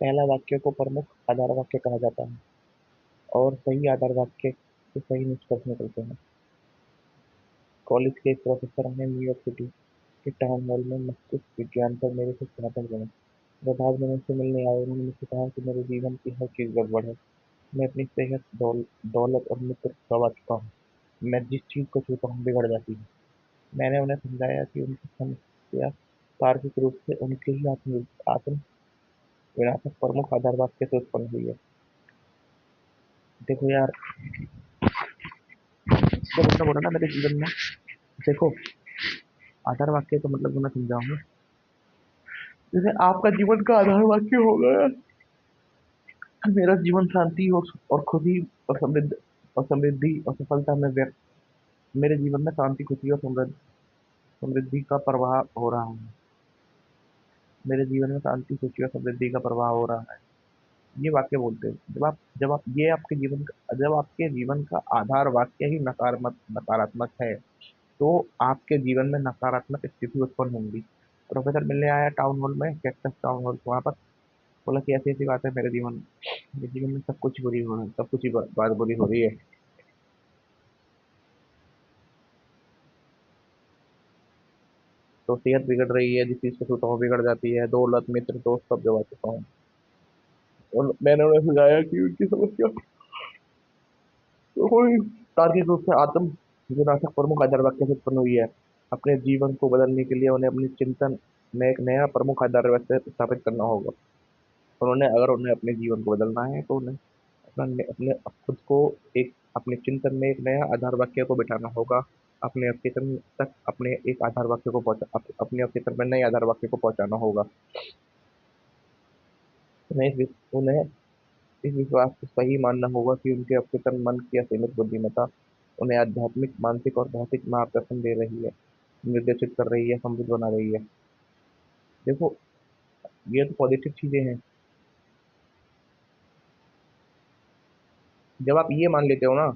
पहला वाक्य को प्रमुख आधार वाक्य कहा जाता है और सही आधार वाक्य से सही निष्कर्ष निकलते हैं। कॉलेज के एक प्रोफेसर ने न्यूयॉर्क सिटी के टाउन हॉल में मस्तिष्क विज्ञान पर मेरे से स्नातक बने। जब आज मैं उनसे मिलने आया, उन्होंने मुझसे कहा कि मेरे जीवन की हर चीज़ गड़बड़ है। मैं अपनी सेहत, दौलत और मित्र गंवा चुका हूँ। मैं जिस चीज़ को छूता हूँ बिगड़ जाती है। मैंने उन्हें समझाया कि उनकी समस्या तार्किक रूप से उनके ही आत्म विनाशक प्रमुख आधार वाक्य से उत्पन्न हुई है। देखो यार, जब उसने बोला ना मेरे जीवन में, देखो, आधार वाक्य का मतलब मैं समझाऊंगा। जैसे आपका जीवन का आधार वाक्य होगा यार, मेरा जीवन शांति और खुशी और समृद्धि और सफलता में व्यक्त। मेरे जीवन में शांति, खुशी और समृद्धि का प्रवाह हो रहा है। मेरे जीवन में शांति, खुशी और समृद्धि का प्रवाह हो रहा है। ये वाक्य बोलते हैं जब आप ये आपके जीवन का, जब आपके जीवन का आधार वाक्य ही नकारात्मक है, तो आपके जीवन में नकारात्मक स्थिति उत्पन्न होंगी। प्रोफेसर मिलने आया टाउन हॉल में, कैक्टस टाउन हॉल, वहां पर बोला कि ऐसी ऐसी बात है मेरे जीवन में सब कुछ बुरी हो रहा है, सब कुछ ही बात बुरी हो रही है। तो सेहत बिगड़ रही है, जिस चीज को छूता हूँ बिगड़ जाती है, दौलत, मित्र, दोस्त सब गवा चुका हूँ। और मैंने उन्हें सुझाया कि उनकी समस्या तो कोई तार्किक रूप से आत्म विनाशक प्रमुख आधार वाक्य से उत्पन्न हुई है। अपने जीवन को बदलने के लिए उन्हें अपने चिंतन में एक नया प्रमुख आधार वाक्य स्थापित करना होगा। अगर उन्हें अपने जीवन को बदलना है, तो उन्हें अपने अपने खुद को एक अपने चिंतन में एक नया आधार वाक्य को बिठाना होगा। अपने अवचेतन तक अपने एक आधार वाक्य को अपने अवचेतन में नए आधार वाक्य को पहुंचाना होगा। उन्हें इस विश्वास को सही मानना होगा कि उनके अवचेतन मन की असीमित बुद्धिमत्ता उन्हें आध्यात्मिक, मानसिक और भौतिक मार्गदर्शन दे रही है, निर्देशित कर रही है, समृद्ध बना रही है। देखो, ये तो पॉजिटिव चीजें हैं। जब आप ये मान लेते हो ना,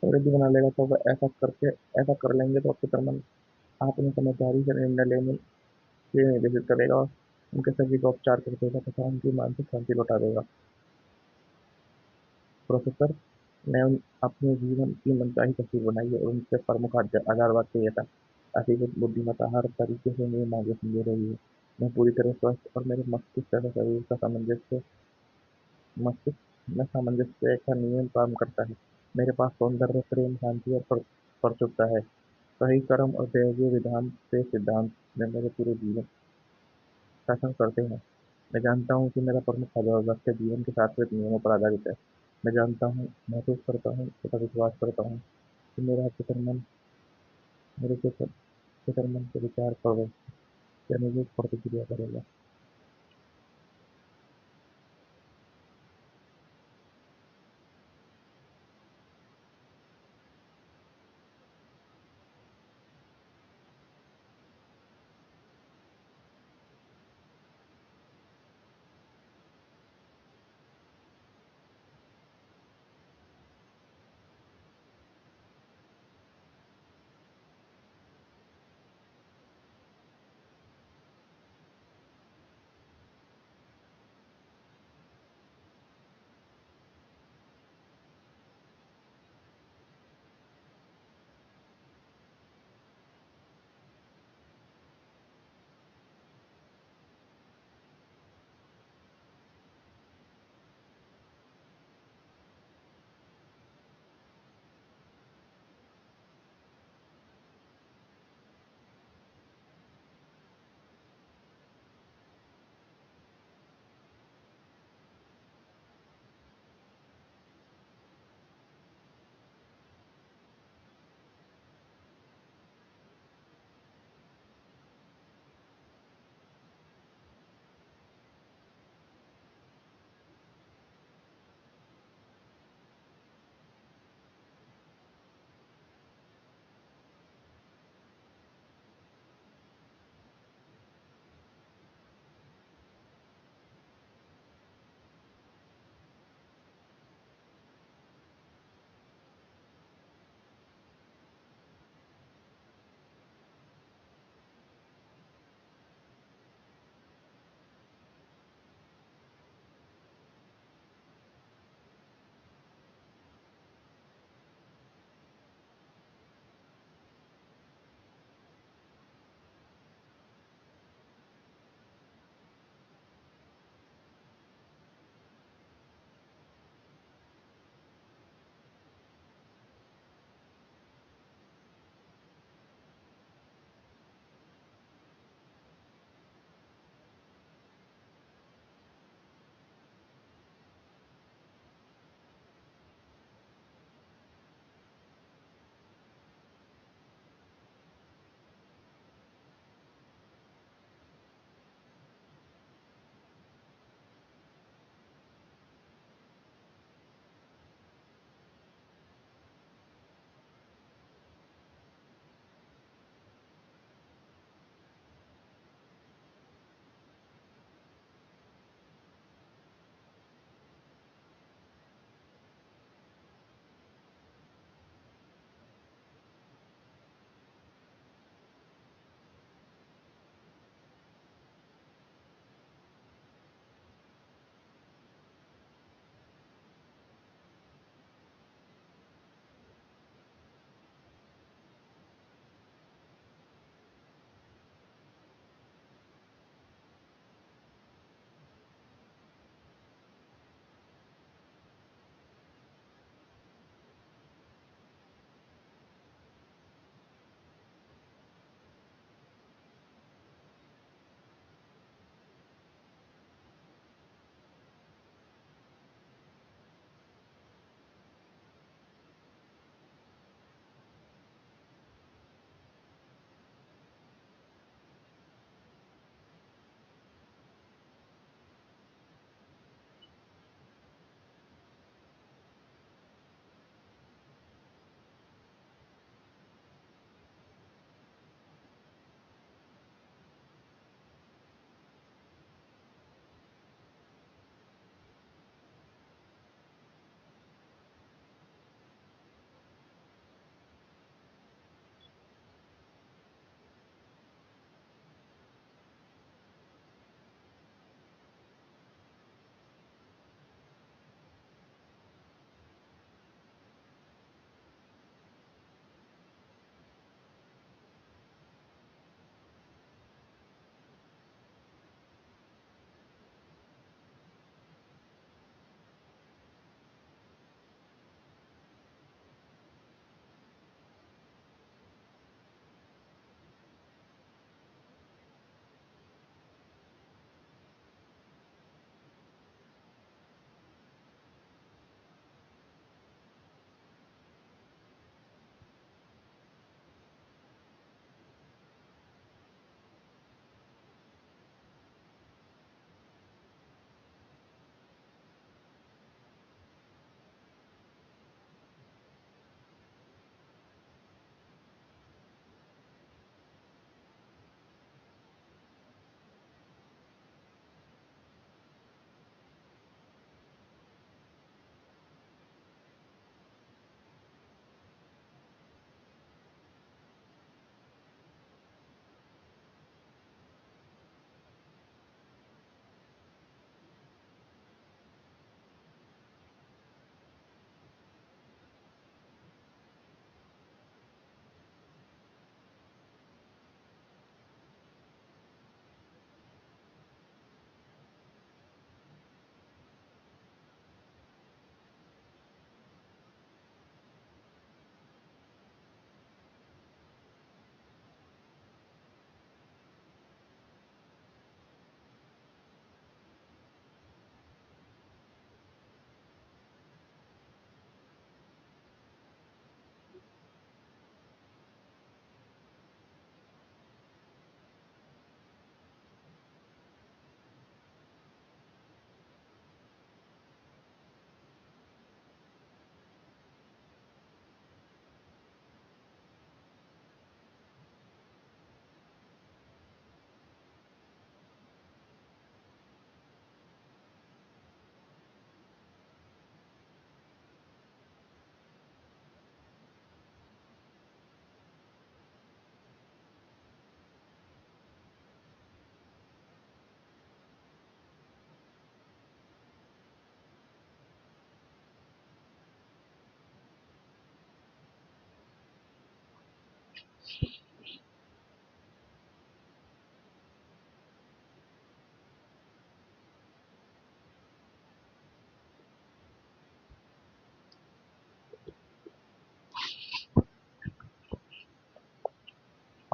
समृद्धि बना लेगा तो वह ऐसा कर लेंगे तो चित्रमन आप उन्हें समझदारी से निर्णय लेने के लिए निर्देशित करेगा, उनके शरीर का उपचार कर देगा तथा उनकी मानसिक शांति लौटा देगा। प्रोफेसर ने अपने जीवन की मनचाही तस्वीर बनाई है और उनके प्रमुख आधार वाक्य ये था, अतिरिक्त बुद्धिमत्ता हर तरीके से मेरे मार्गदर्शन दे रही है। मैं पूरी तरह स्वस्थ और मेरे मस्तिष्क तथा शरीर का मस्तिष्क में सामंजस्य का नियम काम करता है। मेरे पास सौंदर्य, प्रेम, शांति और प्रचुरता है। सही कर्म और दैवीय विधान से सिद्धांत ने मेरे पूरे जीवन शासन करते हैं। मैं जानता हूँ कि मेरा प्रमुख आदर्श जीवन के शाश्वत नियमों पर आधारित है। मैं जानता हूँ, महसूस करता हूँ तथा विश्वास करता हूँ कि मेरे चित्रमन के विचार पर अनुरूप प्रतिक्रिया करेगा।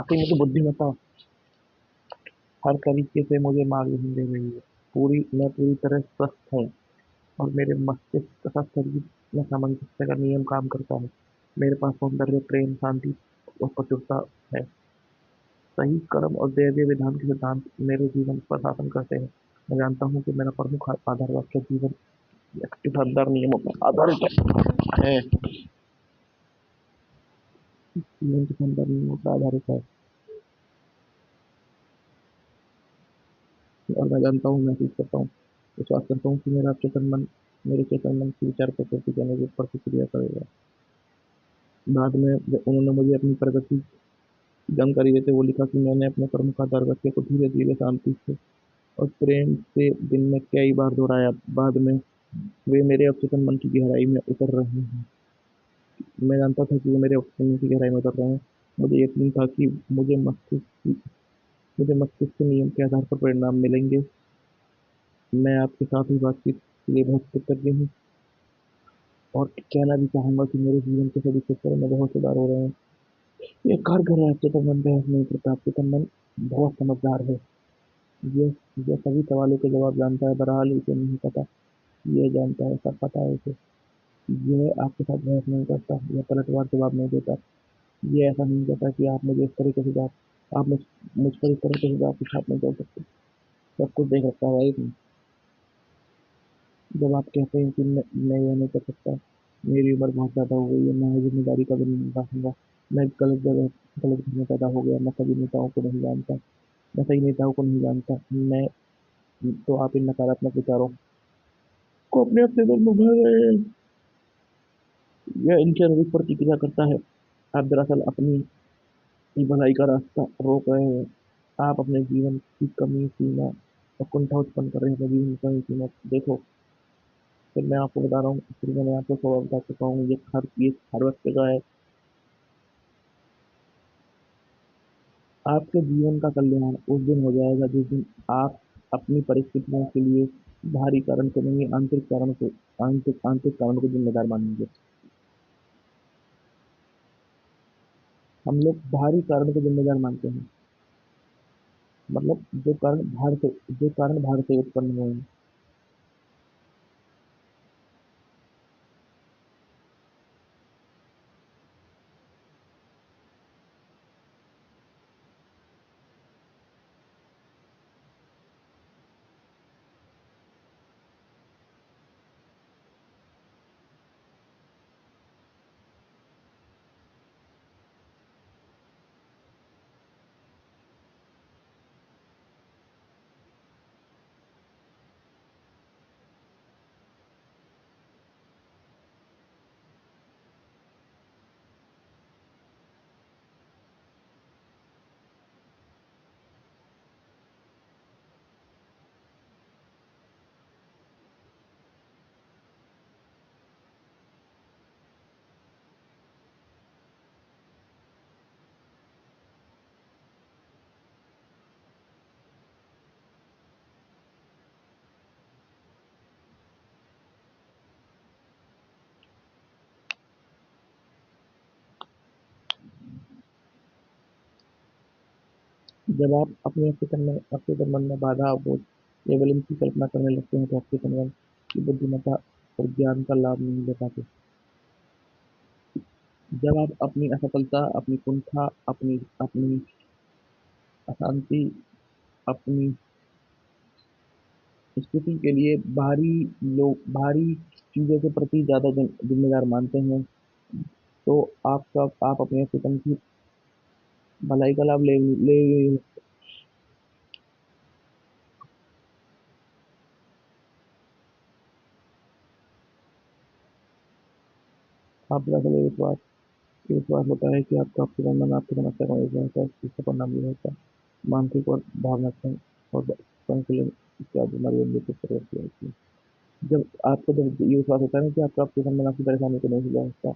आखिर मुझे बुद्धिमत्ता हर तरीके से मुझे मार्गदर्शन दे रही है। मैं पूरी तरह स्वस्थ है और मेरे मस्तिष्क तथा शरीर में सामंजस्य का नियम काम करता है। मेरे पास सौंदर्य, प्रेम, शांति और प्रचुरता है। सही कर्म और दैवीय विधान के सिद्धांत मेरे जीवन पर शासन करते हैं। मैं जानता हूँ कि मेरा प्रमुख आधार वाक्य जीवन के शानदार नियमों पर आधारित है। जीवन के शानदार नियमों पर आधारित है और मैं जानता हूँ, महसूस करता हूँ, विश्वास करता हूँ कि मेरे चेतन मन के विचार प्रकृति के अनुरूप प्रतिक्रिया करेगा। बाद में जब उन्होंने मुझे अपनी प्रगति की जानकारी देते हुए लिखा कि मैंने अपने प्रमुख आधार वाक्य को धीरे धीरे शांति से और प्रेम से दिन में कई बार दोहराया। बाद में वे मेरे अवचेतन मन की गहराई में उतर रहे हैं। मैं जानता था कि वे मेरे अवचेतन मन की गहराई में उतर रहे हैं। मुझे यकीन था कि मुझे मस्तिष्क के नियम के आधार पर परिणाम मिलेंगे। मैं आपके साथ ही बातचीत के लिए बहुत कृतज्ञ हूँ और कहना भी चाहूंगा कि मेरे जीवन के सभी क्षेत्रों में बहुत सुधार हो रहे हैं। ये कारगर है अवचेतन मन, बहस नहीं करता। अवचेतन मन बहुत समझदार है। ये ये सभी सवालों के जवाब जानता है, बहरहाल इसे नहीं पता। ये जानता है, सब पता है इसे। यह आपके साथ बहस नहीं करता, यह पलटवार जवाब नहीं देता। ये ऐसा नहीं कहता कि आप मुझ पर इस तरह के सुझाव के साथ नहीं चल सकते। सब कुछ देख रखा है भाई। जब आप कहते हैं कि मैं यह नहीं कर सकता, मेरी उम्र बहुत ज़्यादा हो गई है, मैं जिम्मेदारी का भी नहीं निभाऊंगा, मैं गलत घर में पैदा हो गया, मैं सभी नेताओं को नहीं जानता, मैं सही नेताओं को नहीं जानता। मैं तो आप इन नकारात्मक विचारों को अपने अपने दिल में भर रहे हैं। यह इनके अनुरूप प्रतिक्रिया करता है। आप दरअसल अपनी ही भलाई का रास्ता रोक रहे हैं। आप अपने जीवन की कमी सीमा और कुंठा उत्पन्न कर रहे हैं। अपने जीवन की कमी सीमा देखो। फिर मैं आपको बता रहा हूँ, फिर मैंने आपको स्वभाव बता चुका हूँ। ये हर वक्त का है। आपके जीवन का कल्याण उस दिन हो जाएगा जिस दिन आप अपनी परिस्थितियों के लिए बाहरी कारण को नहीं, आंतरिक कारण को जिम्मेदार मानेंगे। हम लोग बाहरी कारण को जिम्मेदार मानते हैं, मतलब जो कारण बाहर से उत्पन्न हुए हैं। जब आप अपने तन मन में बाधा, बोझ या विलंब की कल्पना करने लगते हैं तो आपके तन मन की बुद्धिमत्ता और ज्ञान का लाभ नहीं ले पाते। जब आप अपनी असफलता, अपनी कुंठा, अपनी अपनी अशांति, अपनी स्थिति के लिए बाहरी चीजों के प्रति ज्यादा जिम्मेदार मानते हैं, तो आप अपने अस्तित्व की भलाई का लाभ ले आप दरअसल ये विश्वास होता है कि आपका आपके मन आपकी समस्या का एक होता है, इसका परिणाम ये होता है। मानसिक और भावनात्मक और संतुलन इत्यादि हमारी अमृत प्रवृत्ति होती है। जब ये विश्वास होता है ना कि आपका आपके मन आपकी परेशानी को नहीं सुलझा सकता।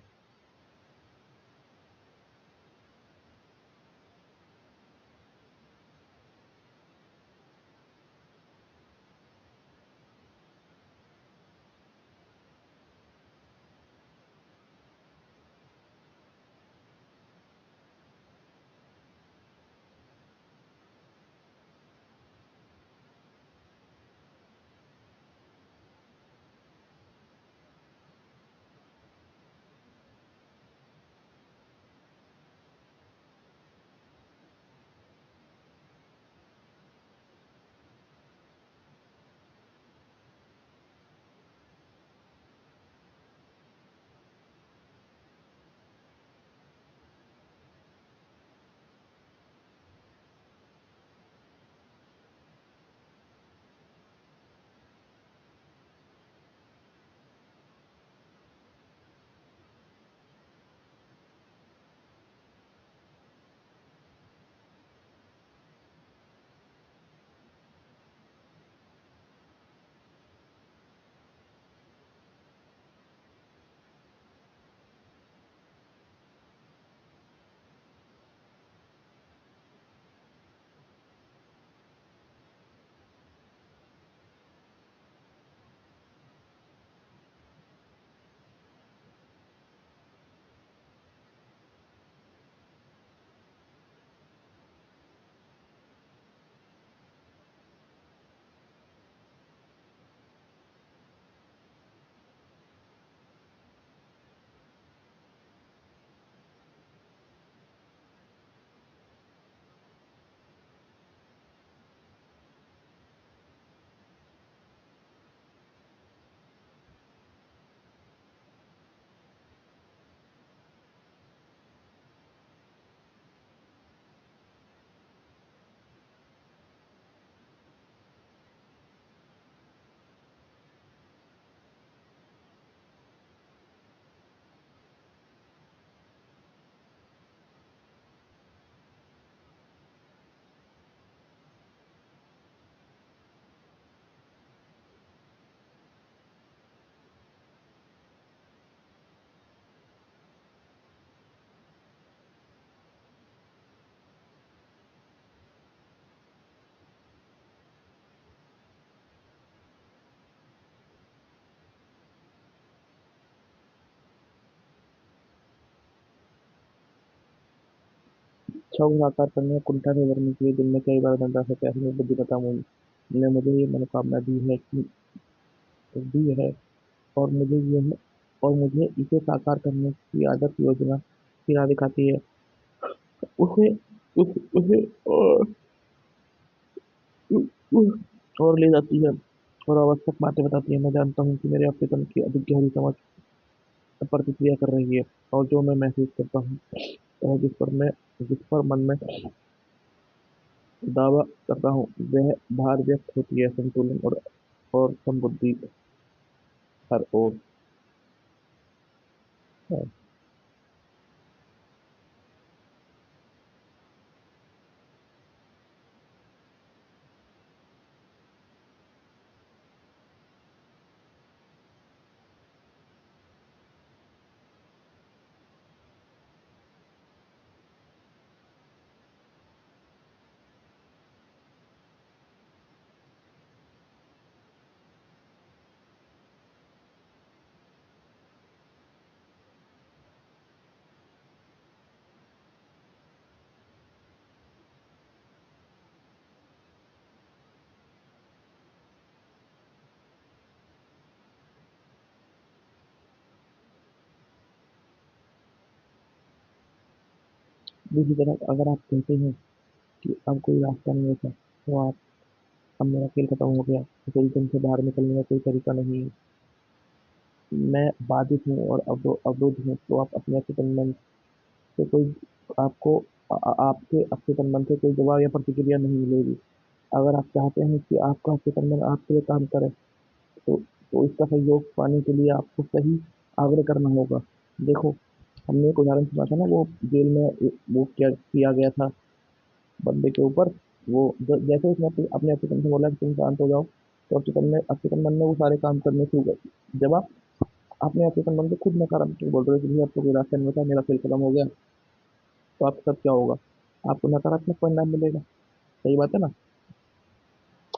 इच्छाओं को साकार करने में कुंठा नहीं करनी चाहिए। दिन में कई बार धनराशि पैसे में बुद्धिमत्ता ने मुझे ये मनोकामना दी है और मुझे यह और मुझे इसे साकार करने की आदत योजना की राह दिखाती है। उसे उसे और ले जाती है और आवश्यक बातें बताती है। मैं जानता हूँ कि मेरे अपनेपन की अधिक गहरी समझ प्रतिक्रिया कर रही है और जो मैं महसूस करता हूँ और जिस पर मन में दावा करता हूँ वह बाहर व्यक्त होती है। संतुलन और समबुद्धि हर ओर है। दूसरी तरफ अगर आप कहते हैं कि अब कोई रास्ता नहीं होता तो आप अब मेरा खेल खत्म हो गया, इस उलझन से बाहर निकलने का कोई तरीका नहीं है, मैं बाधित हूँ और अवरुद्ध हूँ, तो आप अपने अचेतन मन से कोई आपको आपके अचेतन मन से कोई जवाब या प्रतिक्रिया नहीं मिलेगी। अगर आप चाहते हैं कि आपका अचेतन मन आपके लिए काम करे तो इसका सहयोग पाने के लिए आपको सही आग्रह करना होगा। देखो, हमने एक उदाहरण सुना था ना, वो जेल में वो क्या किया गया था बंदे के ऊपर। वो जैसे उसने अपने अचेतन से बोला कि तुम शांत हो जाओ, तो अचेतन मन ने वो सारे काम करने शुरू कर। जब आप अपने अचेतन मन को खुद नकारात्मक बोल रहे हो कि भैया अब तो कोई रास्ता नहीं बचा, मेरा खेल खत्म हो गया, तो आपके साथ क्या होगा? आपको नकारात्मक परिणाम मिलेगा। सही बात है ना?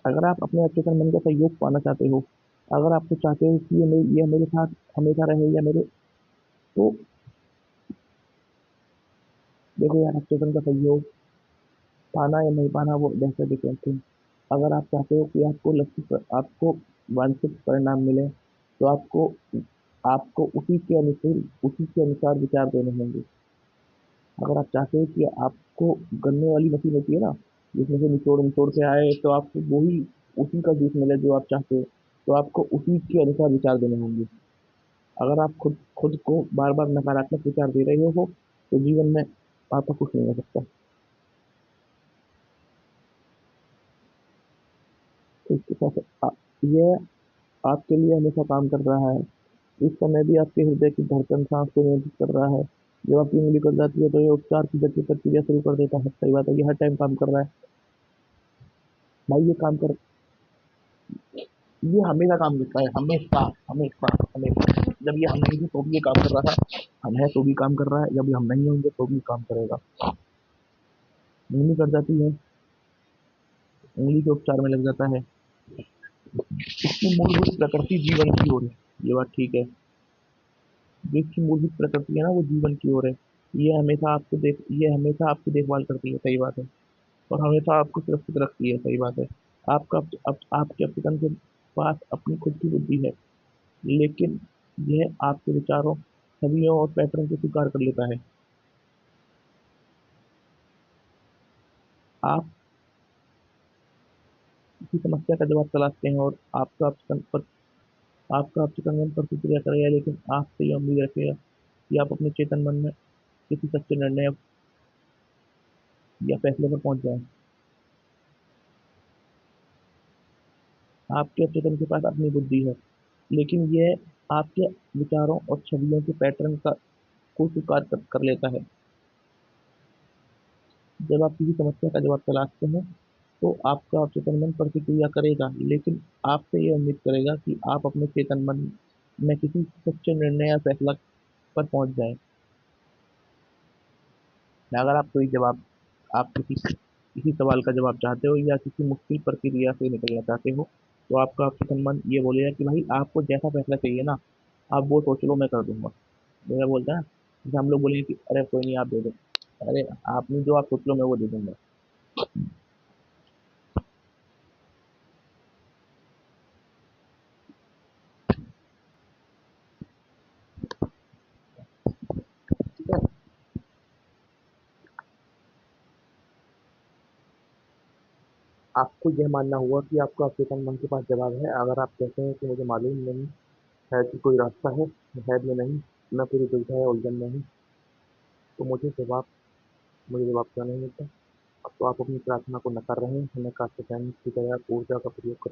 अगर आप अपने अचेतन मन का सहयोग पाना चाहते हो, अगर आपको चाहते हो कि ये मेरे साथ हमेशा रहे या मेरे, तो देखो यार, अचेतन का सहयोग पाना या नहीं पाना वो दैट्स अ डिफरेंट थिंग। अगर आप चाहते हो कि आपको वांछित परिणाम मिले, तो आपको उसी के अनुसार विचार देने होंगे। अगर आप चाहते हो कि आपको गन्ने वाली मशीन होती है ना, जिसमें से निचोड़ निचोड़ के आए, तो आपको वही उसी का जूस मिले जो आप चाहते हो, तो आपको उसी के अनुसार विचार देने होंगे। अगर आप खुद खुद को बार बार नकारात्मक विचार दे रहे हो, तो जीवन में आपका कुछ नहीं हो सकता। तो इसके साथ यह आपके लिए हमेशा काम कर रहा है। इस समय भी आपके हृदय की धड़कन, सांस को नियंत्रित कर रहा है। जब आपकी उंगली कट जाती है तो ये उपचार की गति प्रक्रिया शुरू कर देता है। सही बात है, ये हर टाइम काम कर रहा है। भाई ये काम कर ये हमेशा काम करता है, हमेशा, हमेशा, हमेशा। जब ये हम नहीं थे तो भी ये काम कर रहा था, हम हैं तो भी काम कर रहा है, जब ये हम नहीं होंगे तो भी काम करेगा। उंगली कट जाती है, उंगली के उपचार में लग जाता है। इसकी मूलभूत प्रकृति जीवन की ओर है। ये बात ठीक है। जिसकी मूलभूत प्रकृति है ना, वो जीवन की ओर है। ये हमेशा आपकी देखभाल करती है। सही बात है। और हमेशा आपको सुरक्षित रखती है। सही बात है। आपके अपने के पास अपनी खुद की बुद्धि है, लेकिन यह आपके विचारों, छवियों और पैटर्न को स्वीकार कर लेता है। आप किसी समस्या का जवाब तलाशते हैं और आपका अपचिकन मन प्रतिक्रिया करेगा, लेकिन आपसे ये उम्मीद रखेगा कि आप अपने चेतन मन में किसी सच्चे निर्णय या फैसले पर पहुंच जाएं। आपके चेतन के पास अपनी बुद्धि है, लेकिन यह आपके विचारों और छवियों के पैटर्न को स्वीकार कर लेता है। जब आप किसी समस्या का जवाब तलाशते हैं, तो आपका चेतन मन प्रतिक्रिया करेगा, लेकिन आपसे ये उम्मीद करेगा कि आप अपने चेतन मन में किसी सच्चे निर्णय या फैसला पर पहुंच जाएं। अगर आप कोई जवाब आप किसी सवाल का जवाब चाहते हो या किसी मुश्किल प्रक्रिया से निकलना चाहते हो, तो आपका चेतन मन ये बोलेगा कि भाई आपको जैसा फैसला चाहिए ना, आप वो सोच लो, मैं कर दूंगा। जैसा बोलते हैं ना, जैसे हम लोग बोलेंगे कि अरे कोई नहीं, आप दे दो। अरे आपने जो आप सोच लो मैं वो दे दूंगा। ठीक है। आपको यह मानना होगा कि आपका अचेतन मन के पास जवाब है। अगर आप कहते हैं कि मुझे मालूम नहीं है कि कोई रास्ता है, शायद में नहीं, मैं पूरी दुविधा या उलझन में हूँ, तो मुझे जवाब क्यों नहीं मिलता? अब तो आप अपनी प्रार्थना को नकार रहे हैं, हमें काफी टाइम की तरह ऊर्जा का प्रयोग कर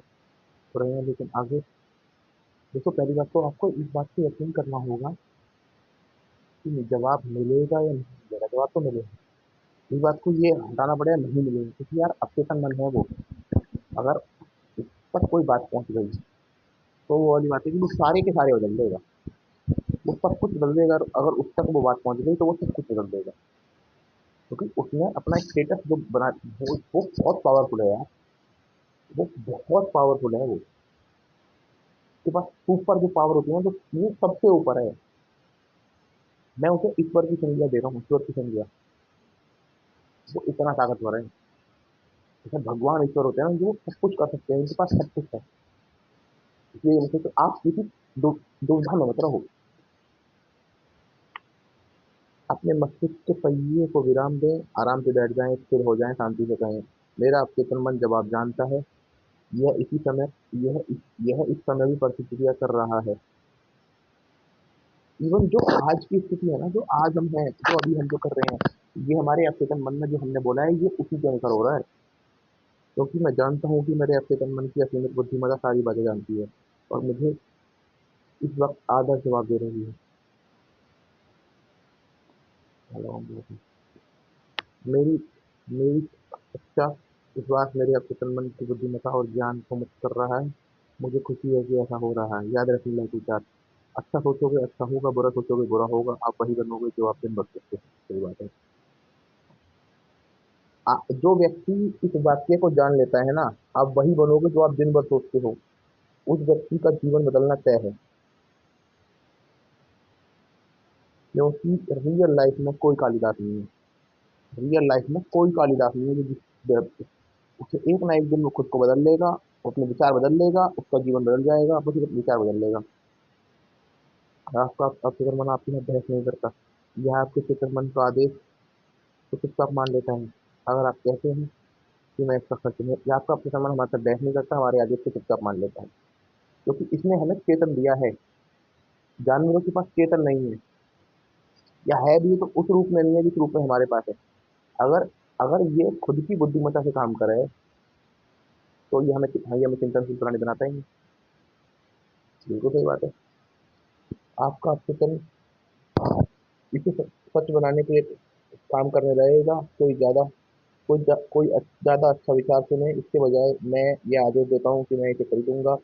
रहे हैं, लेकिन आगे देखो, पहली बात तो आपको इस बात पे यकीन करना होगा कि जवाब मिलेगा या नहीं मिलेगा। जवाब तो मिलेगा। इस बात को ये हटाना पड़ेगा, नहीं मिलेगा, क्योंकि यार अचेतन मन है वो। अगर उस तक कोई बात पहुंच गई तो वो वाली बात है कि वो सारे के सारे बदल देगा। वो सब कुछ बदल देगा। अगर उस तक वो बात पहुंच गई तो वो सब कुछ बदल देगा, क्योंकि उसने अपना स्टेटस जो बना, वो बहुत पावरफुल है यार। वो बहुत पावरफुल है वो। उसके पास सुपर जो पावर होती है ना, जो वो सबसे ऊपर है। मैं उसे ईश्वर की संज्ञा दे रहा हूँ, ईश्वर की संज्ञा। वो इतना ताकतवर है। जैसे भगवान ईश्वर होते हैं ना, जो सब कुछ कर सकते हैं, उनके पास सब कुछ है। इसलिए मुझे तो आप किसी दुविधा में मत रहो। अपने मस्तिष्क के पहिए को विराम दें, आराम से बैठ जाएं, स्थिर हो जाएं, शांति से कहें, मेरा अवचेतन मन जवाब जानता है। यह इसी समय यह यह इस समय भी प्रतिक्रिया कर रहा है। इवन जो आज की स्थिति है ना, जो आज हम हैं, जो अभी हम जो कर रहे हैं, ये हमारे अवचेतन मन में जो हमने बोला है, ये उसी के अनुसार हो रहा है। क्योंकि मैं जानता हूँ कि मेरे अवचेतन मन की असीमित बुद्धिमत्ता सारी बातें जानती है, और मुझे इस वक्त आदर जवाब दे रही है। हेलो, मेरी मेरी सच्चा विश्वास मेरे अवचेतन मन की बुद्धिमत्ता और ज्ञान को मुक्त कर रहा है। मुझे खुशी है कि ऐसा हो रहा है। याद रखिए यह विचार, अच्छा सोचोगे अच्छा होगा, बुरा सोचोगे बुरा होगा। आप वही बनोगे जो आप दिन भर सोचते हैं। सही बात है। जो व्यक्ति इस वाक्य को जान लेता है ना, आप वही बनोगे जो आप दिन भर सोचते हो, उस व्यक्ति का जीवन बदलना तय है। क्योंकि रियल लाइफ में कोई कालिदास नहीं है। रियल लाइफ में कोई कालिदास नहीं है जो उसे एक ना एक दिन वो खुद को बदल लेगा, वो अपने विचार बदल लेगा, उसका जीवन बदल जाएगा, बस सिर्फ विचार बदल लेगा। और आपका फिक्र मन आपके साथ बहस नहीं करता। यह आपके फिक्र मन का आदेश को चुपचाप मान लेता है। अगर आप कहते हैं कि मैं इसका खर्च नहीं, या आपका फिक्र मन हमारे साथ बहस नहीं करता, हमारे आदेश को चुपचाप मान लेता है, क्योंकि इसने हमें चेतन दिया है। जानवरों के पास चेतन नहीं है, या है भी तो उस रूप में नहीं है जिस रूप में हमारे पास है। अगर अगर ये खुद की बुद्धिमत्ता से काम करे, तो ये हमें चिंतनशील प्राणी बनाता ही नहीं। बिल्कुल सही बात है। आपका चिंतन इसे सच बनाने के लिए काम करने रहेगा। कोई ज़्यादा अच्छा विचार सुने, इसके बजाय मैं ये आदेश देता हूँ कि मैं इसे खरीदूंगा।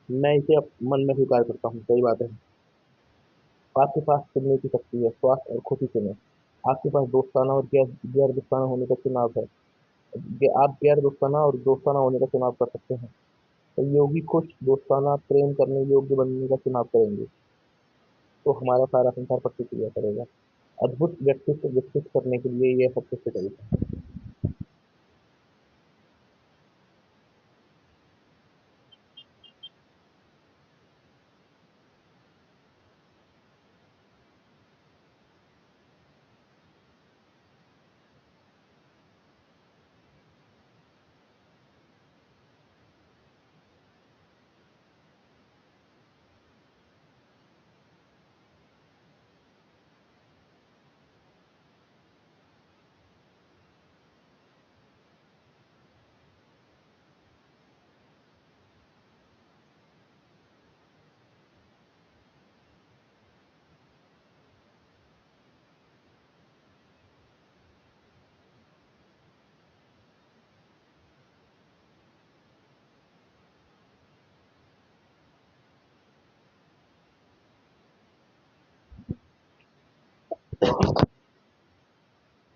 मैं इसे मन में स्वीकार करता हूँ। सही बात है। आपके पास चुनने की शक्ति है, स्वास्थ्य और खुशी चुने। आपके पास दोस्ताना और गैर दोस्ताना होने का चुनाव है। आप गैर दोस्ताना और दोस्ताना होने का चुनाव कर सकते हैं। तो योगी खुश दोस्ताना प्रेम करने योग्य बनने का चुनाव करेंगे, तो हमारा सारा संसार प्रतिक्रिया करेगा। अद्भुत व्यक्तित्व विकसित करने के लिए यह सबसे अच्छा तरीका है।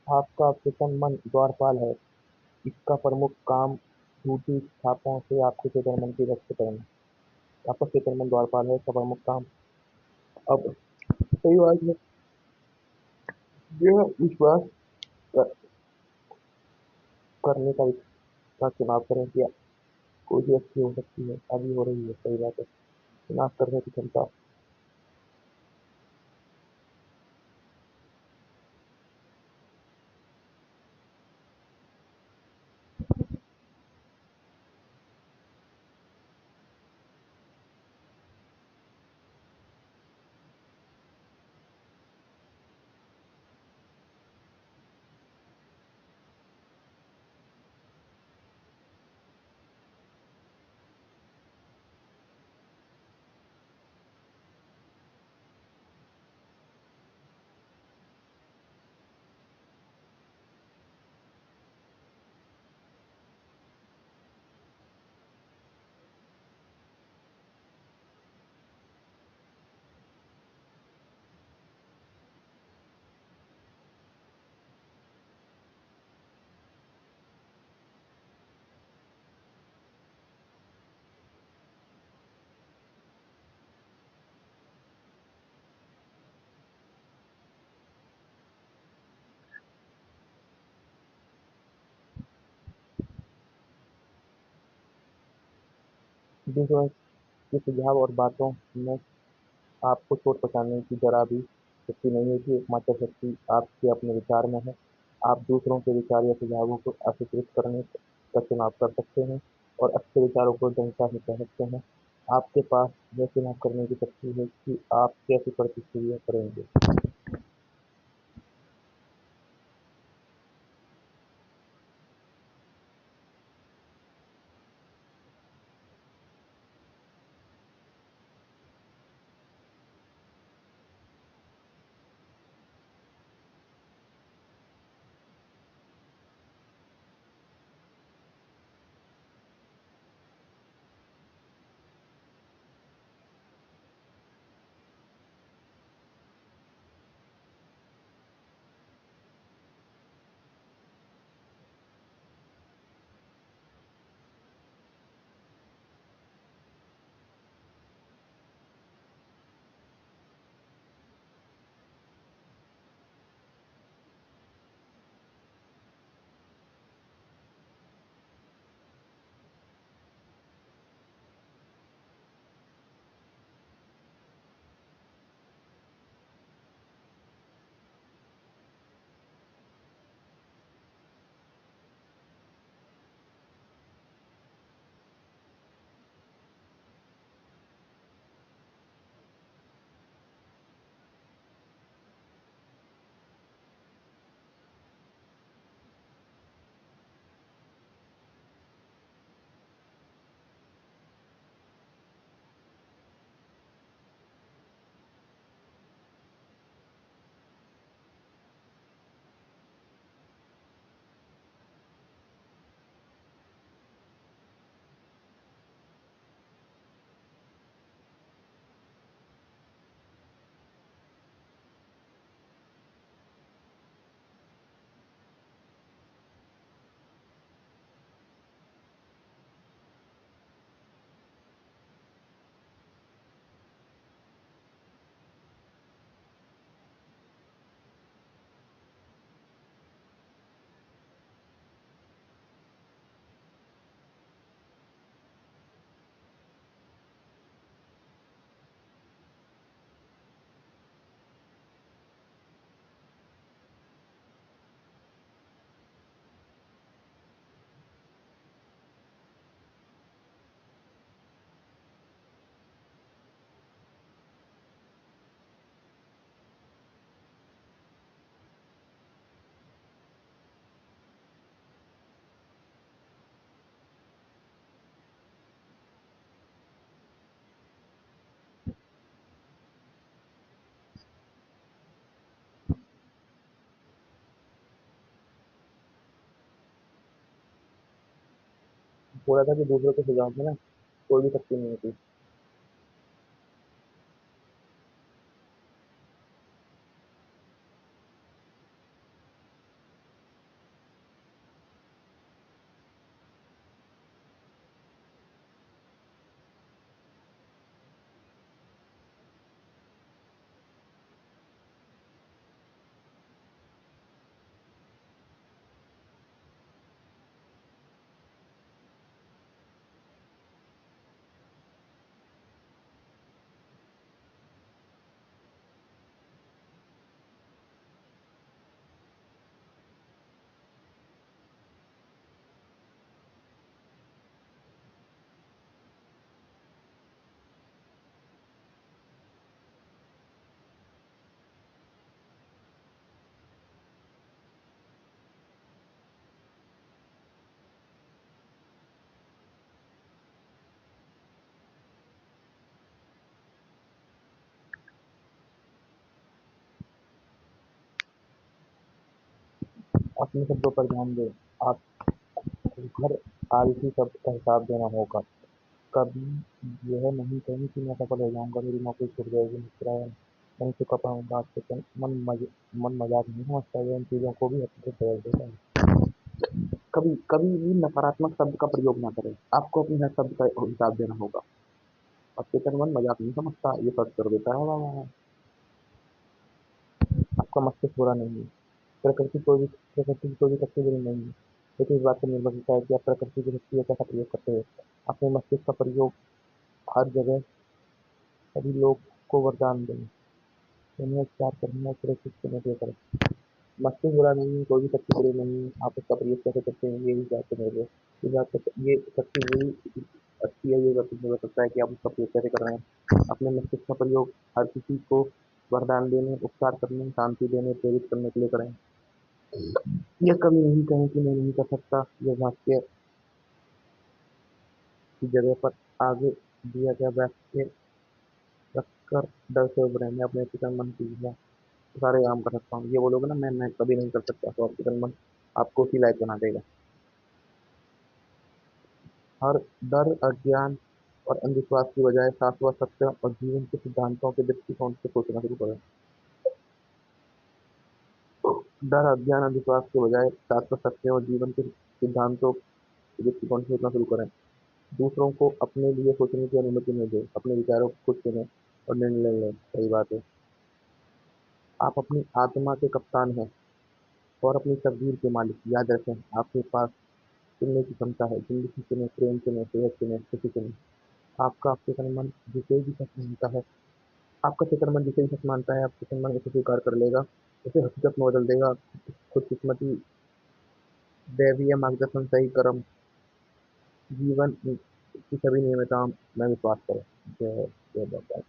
आपका चेतन मन द्वारपाल है। इसका प्रमुख काम झूठी छापों से आपके चेतन मन की रक्षा करना। आपका चेतन मन द्वारपाल है, इसका प्रमुख काम। अब सही बात है। यह विश्वास कर, करने का चुनाव करें कि कोई भी अच्छी हो सकती है, अभी हो रही है, सही बात है। चुनाव करने की क्षमता। विश्वास के सुझाव और बातों में आपको चोट पहुँचाने की जरा भी शक्ति नहीं होती। एकमात्र शक्ति आपके अपने विचार में है। आप दूसरों के विचार या सुझावों को अस्वीकृत करने का चुनाव कर सकते हैं और अच्छे विचारों को दृढ़ता से कह सकते हैं। आपके पास यह चुनाव करने की शक्ति है कि आप कैसी प्रतिक्रिया करेंगे। बोला था कि दूसरों के सुझाव में ना कोई भी शक्ति नहीं होती। अपने शब्दों पर ध्यान दें। आप हर आलसी शब्द का हिसाब देना होगा। कभी यह नहीं कहें कि मैं सफल हो जाऊंगा, मेरी नौकरी छूट जाएगी, मुस्कुराया नहीं चुका पाऊंगा। आपके मन मजाक नहीं समझता, यह इन चीजों को भी अच्छे से समझ देता है। कभी कभी भी नकारात्मक शब्द का प्रयोग ना करें। आपको अपने हर शब्द का हिसाब देना होगा। और चेतन मन मजाक नहीं समझता, ये फर्क कर देता है। आपका मस्तिष्क बुरा नहीं है। प्रकृति की कोई भी शक्ति बुरी नहीं है। लेकिन इस बात पर निर्भर करता है कि आप प्रकृति की शक्ति का कैसा प्रयोग करते हैं। अपने मस्तिष्क का प्रयोग हर जगह सभी लोग को वरदान दें। उन्हें उपचार करने और सुरक्षित करने के लिए करें। मस्तिष्क बुरा नहीं है, कोई भी शक्ति बुरी नहीं है। आप उसका प्रयोग कैसे करते हैं, ये भी बात है मेरे। ये शक्ति बुरी अच्छी है, ये बात पर निर्भर करता है कि आप उसका प्रयोग कैसे कर रहे हैं। अपने मस्तिष्क का प्रयोग हर किसी को वरदान देने, उपचार करने, शांति देने, प्रेरित करने के लिए करें। यह कभी नहीं कहें कि मैं नहीं कर सकता। यह वाक्य की जगह पर आगे दिया गया वाक्य रखकर डर से उभरें। मैं अपने चिकन मन की सारे काम कर सकता हूँ, ये बोलोगे ना, मैं कभी नहीं कर सकता, तो आपकी चिकन मन आपको उसी लायक बना देगा। हर डर, अज्ञान और अंधविश्वास की बजाय शाश्वत सत्य और जीवन के सिद्धांतों के दृष्टिकोण से सोचना शुरू करें। डर, अज्ञान, अंधविश्वास के बजाय शाश्वत सत्य और जीवन के सिद्धांतों के दृष्टिकोण से सोचना शुरू करें। दूसरों को अपने लिए सोचने की अनुमति न दें। अपने विचारों को खुद चुनें और निर्णय लें। सही बात है। आप अपनी आत्मा के कप्तान हैं और अपनी तकदीर के मालिक। याद रखें, आपके पास चुनने की क्षमता है। जिंदगी चुने, प्रेम चुने, सेहत चुने, खुशी चुने। आपका चेतन मन जिसे भी सच मानता है आपका चेतन मन जिसे भी सच मानता है, आपका चेतन मन उसे स्वीकार कर लेगा, उसे हकीकत में बदल देगा। खुदकिस्मती, दैवीय मार्गदर्शन, सही कर्म, जीवन की सभी नियमितताओं में विश्वास करें। जय जय बाबा।